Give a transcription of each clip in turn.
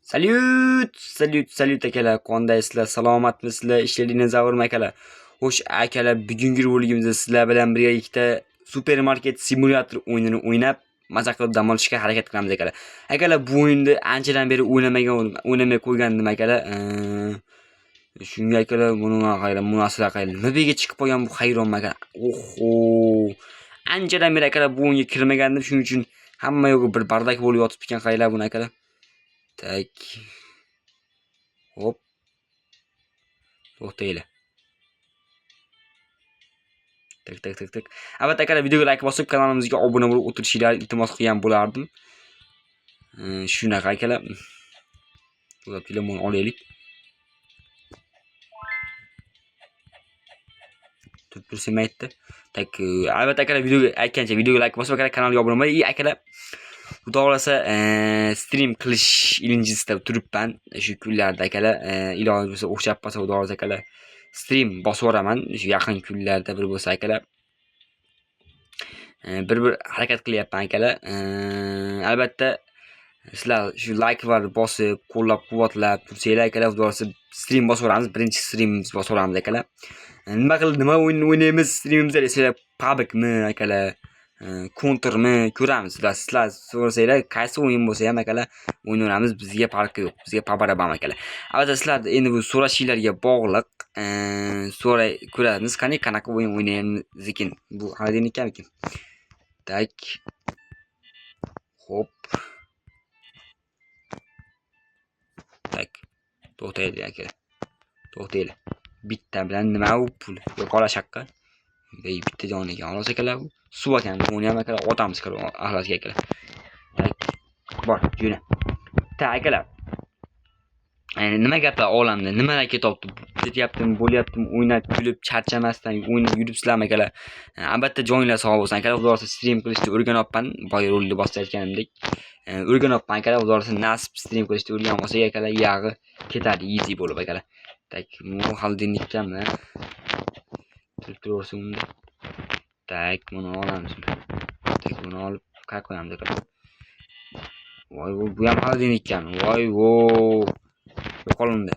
Salyut akalar, qandaysizlar, salomatmisizlar, ishlaringiz zavrmi akalar. Xo'sh akalar, bugungi roligimizda sizlar bilan birga ikkita supermarket simulyator o'yinini o'ynab, maza qilib dam olishga harakat qilamiz akalar. Akalar, bu o'yinni anchadan beri o'ynamay qo'ygandim akalar. Shunga akalar, buni munosabat qaylar. Nimaga chiqib qolgan bu hayronman akalar. Oho! Anchadan beri akalar bu o'yinga kirmagandim, shuning uchun hamma yo'q bir bardak bo'lib yotib ekan qaylar buni akalar. Tak. Hop. To'xtaylar. Tak. Albatta akalar, videoga like bosib, kanalimizga obuna bo'lib o'tirishingizni iltimos qilgan bo'lardim. Shunaqa akalar. To'g'ri telefonni olaylik. Tursam aytdi. Tak, albatta akalar, videoga aytgancha videoga like bosib, akalar kanalga obuna bo'ling. Akalar, xudo xolasa stream qilish ilinjisida turibman. Shu kunlarda akalar, iloji bo'lsa o'xshab qolsa xudo xolasa akalar stream bosib yuboraman. Shu yaqin kunlarda bir bo'lsa akalar. Bir harakat qilyapman akalar. Albatta sizlar shu like va bosib, qo'llab-quvvatlab tursanglar akalar, xudo xolasa stream bosib yuboramiz. Birinchi streamimiz bosib yuboramiz akalar. Nima o'yin o'ynaymiz streamimizda desanglar, PUBG'mi akalar, Counter'mi ko'ramiz. Sizlar so'rasanglar, qaysi o'yin bo'lsa ham akalar o'ynaymiz. Bizga farqi yo'q. Bizga pabarabam akalar. Albatta sizlar endi bu so'rashinglarga bog'liq. So'ray ko'ramiz. Qanaqa o'yin o'ynaymiz ekan. Bu xaridin ekanmikin. Tak. Hop. Tak. To'xtaydi akalar. To'xtaylar. Bitta bilan nima u pul? Yo'qola shaqqa. Bitta joniga xolos akalar. Suv ekan, buni ham akalar otamiz axlasiga akalar. Tak. Bor, jo'na. Tak akalar. Nima gaplar olamda? Nimalar ketyapti? Ketyaptimi, bo'lyaptimi? O'ynab, kulib, charchamasdan o'ynab yuribsizlarmi akalar? Albatta joyinglar sog' bo'lsin akalar. Xudo xolasa stream qilishni o'rganyapman. Boy rolni bosib aytganimdek. O'rganyapman akalar. Xudo xolasa nasib stream qilishni o'rgan olsak akalar, yog'i ketadi easy bo'lib akalar. Tak, bu xaldinlikkanmi? Turib unda. Tak, buni olamiz. Tak, buni olib qo'ya qo'yamiz akalar. Voy, bu ham xaldinlikkan. Voy, vo. Yo'qolindi.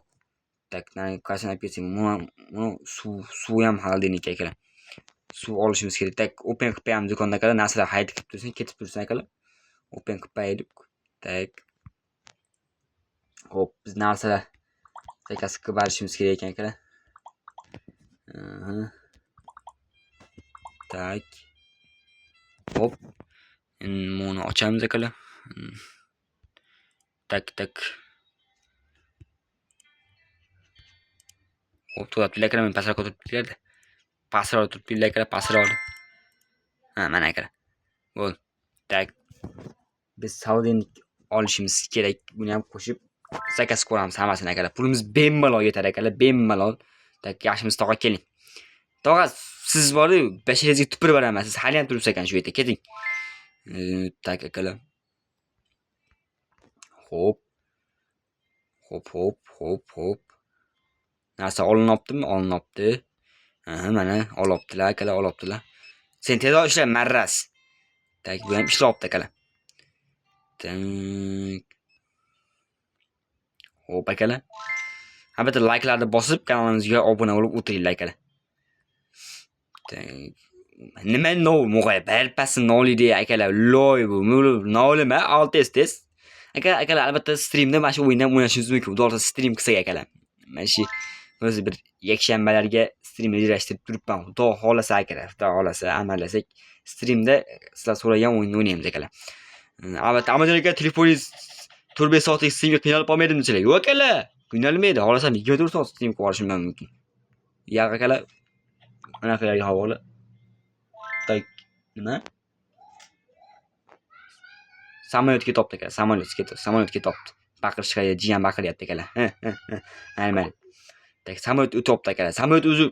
Tak, qasam olib ketsam, buni suv ham xaldinlik akalar. Suv olishimiz kerak. Tak, open qilib qo'yamiz do'konda akalar. Narsalar haydib kelib tursin, ketib tursin akalar. Open qilib qo'ydik. Tak. Hop, biz narsalar zakazga borishimiz kerak ekan akalar. Tak. Hop. Buni ochamiz akalar. Tak. Hop, turibdilar akalar, men pastroq turibdilar. Pastroq turibdilar akalar, pastroq. Mana akalar. Bo'l. Tak. Biz savdini olishimiz kerak. Buni ham qo'shib zakaz ko'ramiz hammasini akalar. Pulimiz bemalol yetadi akalar, bemalol. Tak, yaxshimiz tog'a keling. Tog'a, siz bor-ku, basharangizga tupurib beraman. Siz hali ham turibsiz ekan shu yerda. Keting. Tak akalar. Hop. Narsa olinibdimi? Olinibdi. Mana olibdilar akalar, olibdilar. Sen tezroq ishla, marras. Tak, bu ham ishlabdi akalar. Tak. Hop akalar. Albatta like'larni bosib, kanalimizga obuna bo'lib o'tiringlar akalar. Tak. Nima mo'g'ay balpasini nolidi akalar. Loy bu. Nolima, tez. Akalar, albatta streamda mana shu o'yindan o'ynashingiz mumkin. Xudo xolasa stream qilsak akalar. Mana shu o'zi bir yakshanbalarga stream rejalashtirib turibman. Xudo xolasa akalar, xudo xolasa amallasak streamda sizlar so'ragan o'yinni o'ynaymiz akalar. Albatta, Amazon aka telefoningiz 4-5 soatlik streamga qiynalib qolmaydimi desalar. Yo'q akalar, qiynalmaydi. Xohlasam 24 soat stream qilib olishim mumkin. Yo'q akalar, anaqalarga havola. Tak, nima? Samolyot ketibdi akalar, samolyot ketibdi. Baqirishga jiyan baqiryapti akalar. Mayli. Tak, samolyot o'tibdi akalar. Samolyot o'zi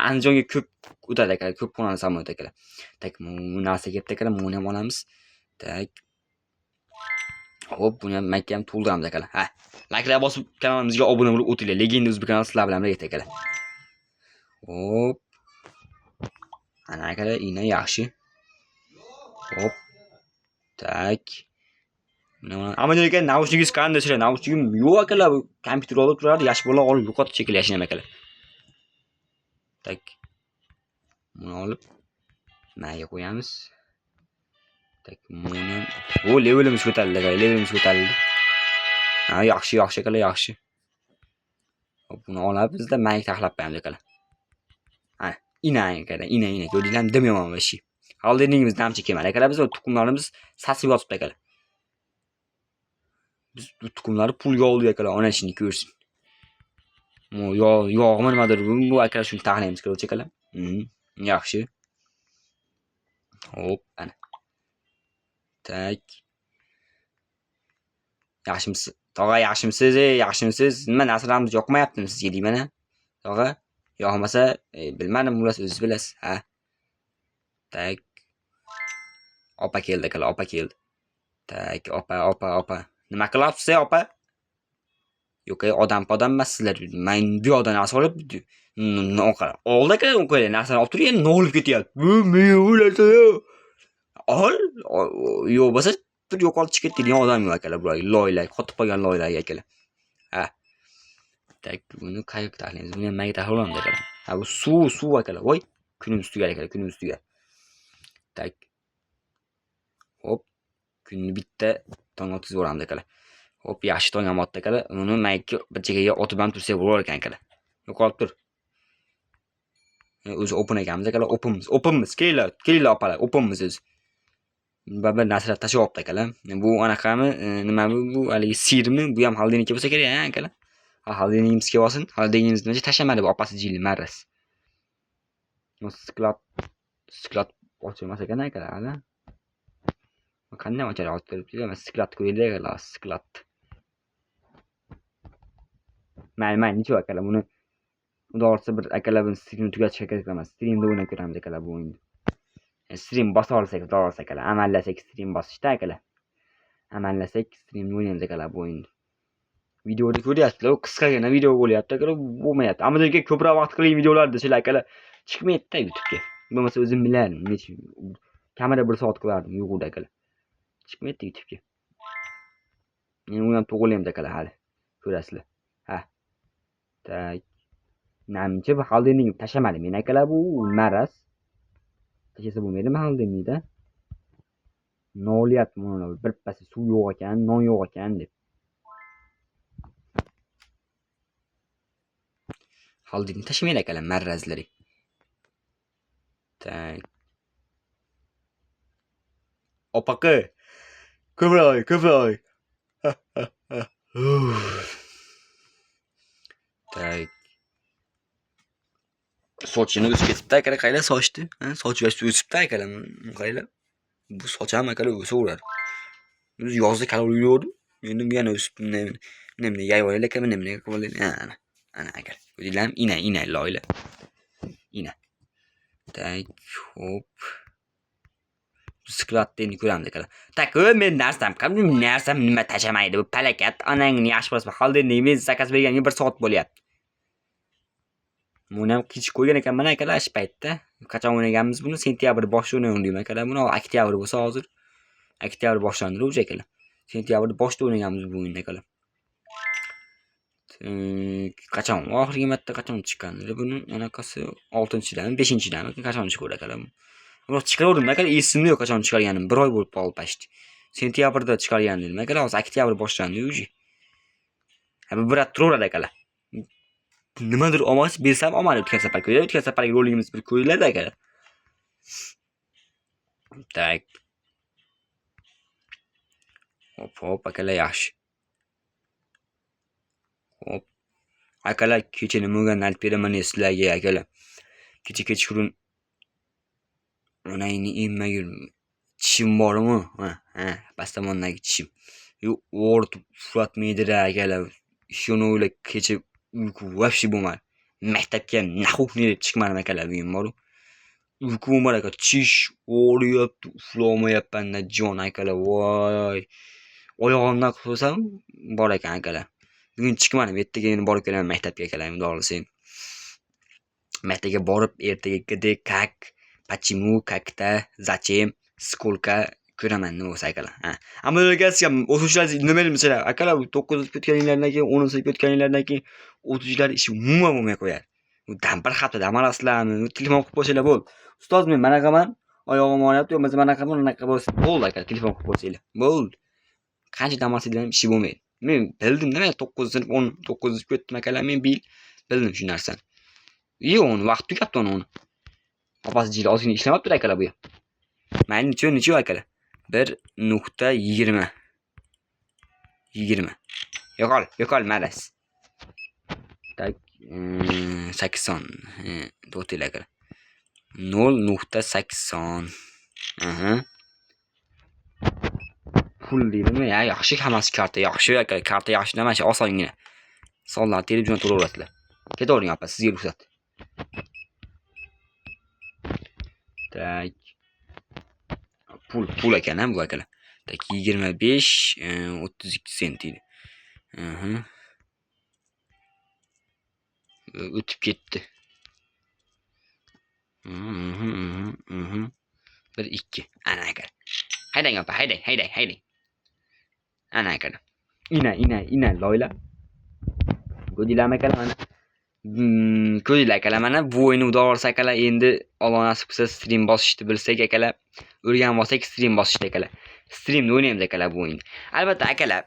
Andijonga ko'p o'tadi akalar, ko'p qo'nadi samolyot akalar. Tak, bu narsa ketdi akalar, buni ham olamiz. Tak. Hop, buni ham makka ham to'ldiramiz akalar. Like'lar bosib kanalimizga obuna bo'lib o'tinglar. Legenda O'zbek kanali sizlar bilan birga akalar. Hop. Ana akalar, ina yaxshi. Hop. Tak. Amerika naushnigingiz qanday sizlar? Naushligim yo'q akalar. Kompyuter olib turadi, yosh bola olib yo'qotib chekil yashnam akalar. Tak. Buni olib mayga qo'yamiz. Tak, buni o levelimiz ko'tarildi, levelimiz ko'tarildi. Ha, yaxshi akalar, yaxshi. Hop, buni olamiz-da mayga taxlab qo'yamiz akalar. Ha, ina akalar, ina ko'rdinglarmi? Dim yomon vashi. Holdingimiz namchi kelmadi akalar, biz tuxumlarimiz sasib yotibdi akalar. Biz bu tuxumlarni pulga oldik akalar, ona ishini ko'rsin. Yog'mi nimadir bu akalar, shuni taxlaymiz akalar. Yaxshi. Hop, ana. Tak. Yaxshimisiz? Tog'a yaxshimisiz? Yaxshimisiz? Nima narsalarimiz yoqmayaptimi sizga deyman-a? Tog'a, yoqmasa, bilmadim, bo'lasiz, o'zingiz bilasiz. Ha. Tak. Opa keldi akalar, opa keldi. Tak, opa. Nima qilyapsiz, opa? Yo'q, odam emassizlar. Men bu yoqdan narsa olib, oldi aka, o'qaylar, narsani olib turgan, nolib ketyapti. Bu men o'ladi-yu. Ol, yo'q bo'lsa bir yo'qolib chiqib ketadigan odam yo'q akalar, bular loylar, qotib qolgan loylar akalar. Ha. Tak, buni qayoqqa taxlaymiz? Buni ham mayga taxlaymiz akalar. Ha, bu suv akalar. Voy, kunimiz tugar akalar, kunimiz tugar. Tak. Hop, kunni bitta tong o'tkazib yuboramiz akalar. Hop, yaxshi tong ham otdi akalar. Uni mayga bir chekkaga otib ham tursa bo'lar ekan akalar. Yo'qolib tur. O'zi open ekanmiz akalar, openmiz. Kelinglar opalar, openmiz o'zi. Bir narsalar tashib olibdi akalar. Bu anaqami, nima bu haligi sirmi? Bu ham xaldiniki bo'lsa kerak, akalar. Ha, xaldinimiz kelib olsin. Xaldinimiz nima tashamadi bu opasi jilli marras. Sklat ochilmas ekan akalar, hali. Qanday ochar ochtirib turibdi? Sklat qo'yildi akalar, sklat. Mayli, necha akalar buni xudoorsa bir akalar buni streamni tugatish kerak emas. Streamda o'ynab ko'ramiz akalar bu o'yinni. Stream bosa olsak, xudoorsa akalar, amallasak stream bosishda akalar. Amallasak streamni o'ynaymiz akalar bu o'yinni. Videoda ko'ryapsizlar, qisqagina video bo'lyapti akalar, bo'lmayapti. Amerikaga ko'proq vaqt qiling videolar desalar akalar, chiqmayapti YouTube'ga. Bo'lmasa o'zim bilardim, kamera 1 soat qilardim yo'qda akalar. Chiqmayapti YouTube'ga. Men uni ham to'g'rilaymiz akalar hali. Ko'rasizlar. Ha. Tak. Namchi bu xaldinni tashamadi men akalar, bu maras. Tashasa bo'lmaydimi xaldinni-da? No'liyapti mana bir pas suv yo'q ekan, non yo'q ekan deb. Xaldinni tashamaydi akalar, marrazlari. Tak. Opaqi. Ko'proq. Tak. Sochini o'sib ketibdi akalar, qaylar sochdi? Soch o'sibdi akalar, qaylar? Bu soch ham akalar o'saveradi. Biz yozda kaloriya yo'qdi. Endi bu yana o'sib nima yayvoylar ekanmi, nima qilyapti? Ana akalar. Ko'rdinglarmi? Ina loylar. Ina. Tak, hop. Sklatni endi ko'ramiz akalar. Tak, men narsam nima tashamaydi bu palakat. Anangni yaxshi bo'lsa, xaldinni men zakaz berganiga 1 soat bo'lyapti. Buni ham kech qo'ygan ekanman akalar, shu paytda. Qachon o'ynaganmiz buni? Sentyabr boshida o'ynagandim akalar. Buni oktyabr bo'lsa hozir. Oktyabr boshlandi o'zi akalar. Sentyabr boshida o'ynaganmiz bu o'yinni akalar. Qachon? Oxirgi marta qachon chiqqandi? Buni anaqasi 6-dami, 5-dami? Qachon chiqdi akalar? Biroq chiqardim akalar, esimda yo'q qachon chiqarganim. 1 oy bo'lib qoldi past. Sentyabrda chiqargan edim akalar, hozir oktyabr boshlandi o'zi. Ha, bu birat turaveradi akalar. Nimadir olmas bersam olmadi o'tgan safar ko'radi. O'tgan safargi roligimiz bir ko'riladi akalar. Tak. Hop akalar yaxshi. Hop. Akalar kecha nima bo'lganini aytib beraman sizlarga akalar. Kecha kechqurun onayni emmagil tishim bormi? Ha, pastamondagi tishim. Yo'q, o'rtib uxlatmaydi-da akalar. Shuni o'ylab kecha uyqu vobshe bo'lmadi. Maktabga naxuhni deb chiqmadim akalar bugun bor. Uyqu bo'lmadi aka, tish og'riyapti, uxlamayapman-da jon akalar. Voy. Oyog'imdan qo'ysam bor ekan akalar. Bugun chiqmadim, ertaga endi borib kelaman maktabga akalar, xudoolsang. Maktabga borib ertaga kak, почему, как-то, зачем, сколько, ko'raman nima bo'lsa akalar. Ha. Ammo delegatsiya o'quvchilar nima mesela akalar 9 o'tganinglardan keyin 10 o'tganinglardan keyin o'quvchilar ishi umuman bo'lmay qo'yadi. U bir haftada amallasizlarmi? Telefon qilib qo'ysanglar bo'ldi. Ustoz men manaqaman, oyog'im og'riyapti, yo mesela manaqaman, unaqa bo'lsa bo'ldi aka, telefon qilib qo'ysanglar. Bo'ldi. Qancha dam olsanglar ishi bo'lmaydi. Men bildim nima 9 sinf 9 o'tdim akalar, men bildim shu narsani. Yo'q, uni vaqt tugabdi uni. Opasi jili ozgina ishlamabdi akalar bu. Mayli necha akalar? 1.20. 20. Yo'qol, malas. Tak 80. To'g'ri akalar. 0.80. Aha. Pul deydimi? Ya yaxshi hammasi karta yaxshi akalar. Karta yaxshi nima shu osongina. Sonlar televizor to'laverasizlar. Ketavering opa, sizga ruxsat. Tak. Pul ekan bu akalar. Tak 25 32 sent edi. O'tib ketdi. 1 2. Ana akalar. Haydang opa, haydang. Ana akalar. Ina loyla. Go'dilam akalar mana. Ko'ringlar akalar mana bu o'yinni udorsa akalar endi Alloh nasib qilsa stream bosishni bilsak akalar, o'rganib olsak stream bosishni akalar. Streamda o'ynaymiz akalar bu o'yinni. Albatta akalar,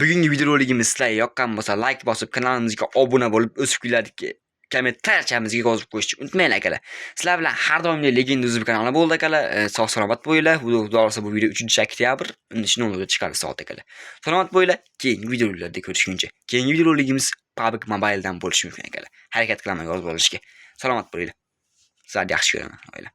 bugungi videoroligimiz sizlarga yoqqan bo'lsa like bosib, kanalimizga obuna bo'lib, o'sib kuladiki, kommentariyamizga yozib qo'yishni unutmanglar akalar. Sizlar bilan har doimdek Legend Uzib kanali bo'ldi akalar. Sog' salomat bo'linglar. Xudo xolasa bu video 3-oktyabr nishonlarda chiqadi soat akalar. Salomat bo'linglar. Keyingi videolarda ko'rishguncha. Keyingi videoligimiz PUBG Mobile'dan bo'lishi mumkin akalar. Harakat qilaman yozib olishga. Salomat bo'linglar. Sizlarni yaxshi ko'raman.